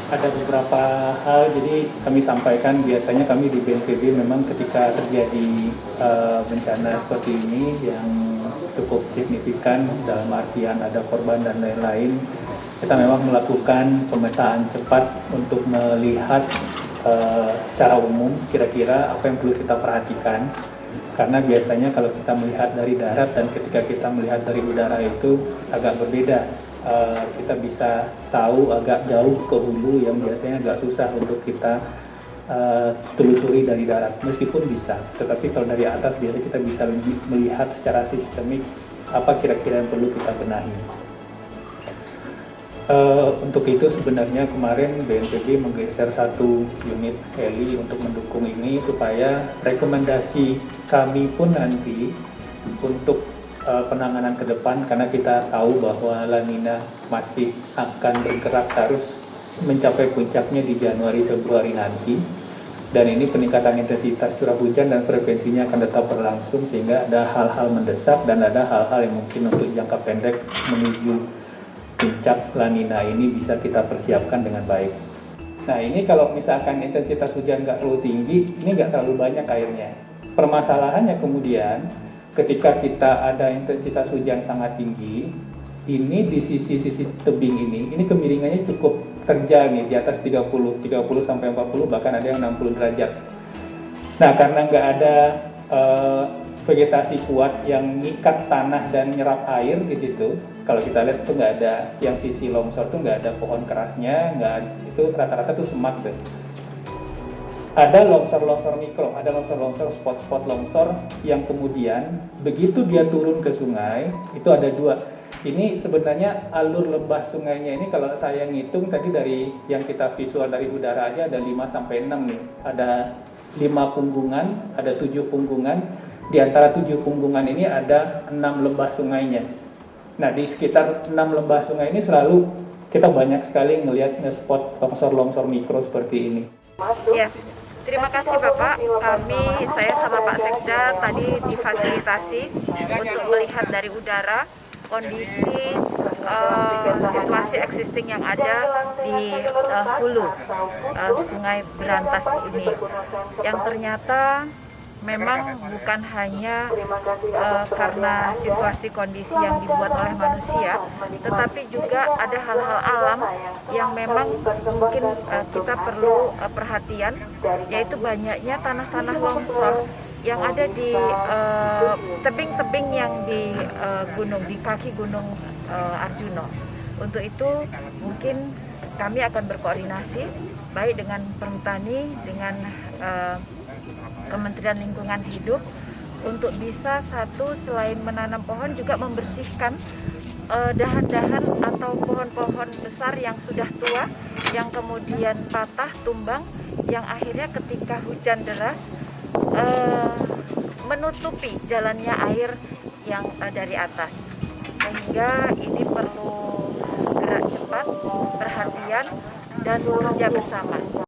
Ada beberapa hal, jadi kami sampaikan biasanya kami di BNPB memang ketika terjadi bencana seperti ini yang cukup signifikan dalam artian ada korban dan lain-lain, kita memang melakukan pemetaan cepat untuk melihat secara umum kira-kira apa yang perlu kita perhatikan. Karena biasanya kalau kita melihat dari darat dan ketika kita melihat dari udara itu agak berbeda. Kita bisa tahu agak jauh ke hulu yang biasanya agak susah untuk kita telusuri dari darat, meskipun bisa. Tetapi kalau dari atas biasanya kita bisa melihat secara sistemik apa kira-kira yang perlu kita benahi. Untuk itu sebenarnya kemarin BNPB menggeser satu unit heli untuk mendukung ini supaya rekomendasi kami pun nanti untuk penanganan ke depan, karena kita tahu bahwa La Nina masih akan bergerak terus mencapai puncaknya di Januari Februari nanti, dan ini peningkatan intensitas curah hujan dan frekuensinya akan tetap berlangsung, sehingga ada hal-hal mendesak dan ada hal-hal yang mungkin untuk jangka pendek menuju puncak La Nina ini bisa kita persiapkan dengan baik. Nah, ini kalau misalkan intensitas hujan nggak terlalu tinggi, ini nggak terlalu banyak airnya. Permasalahannya kemudian ketika kita ada intensitas hujan sangat tinggi, ini di sisi-sisi tebing ini kemiringannya cukup terjal nih, di atas 30 sampai 40, bahkan ada yang 60 derajat. Nah, karena nggak ada vegetasi kuat yang ngikat tanah dan nyerap air di situ, kalau kita lihat itu nggak ada, yang sisi longsor tuh nggak ada pohon kerasnya, itu rata-rata tuh semak deh. Ada longsor-longsor mikro, ada longsor-longsor, spot-spot longsor yang kemudian begitu dia turun ke sungai, itu ada dua. Ini sebenarnya alur lembah sungainya ini kalau saya ngitung tadi dari yang kita visual dari udara aja ada 5 sampai 6 nih. Ada 5 punggungan, ada 7 punggungan. Di antara 7 punggungan ini ada 6 lembah sungainya. Nah, di sekitar 6 lembah sungai ini selalu kita banyak sekali melihat spot longsor-longsor mikro seperti ini. Ya. Terima kasih Bapak, saya sama Pak Sekda tadi difasilitasi untuk melihat dari udara kondisi situasi existing yang ada di hulu Sungai Berantas ini, yang ternyata memang bukan hanya karena situasi kondisi yang dibuat oleh manusia, tetapi juga ada hal-hal alam yang memang mungkin kita perlu perhatian, yaitu banyaknya tanah-tanah longsor yang ada di tebing-tebing yang di di kaki Gunung Arjuna. Untuk itu mungkin kami akan berkoordinasi baik dengan Perhutani, dengan Kementerian Lingkungan Hidup untuk bisa selain menanam pohon juga membersihkan dahan-dahan atau pohon-pohon besar yang sudah tua yang kemudian patah tumbang, yang akhirnya ketika hujan deras menutupi jalannya air yang dari atas, sehingga ini perlu gerak cepat, perhatian, dan bekerja bersama.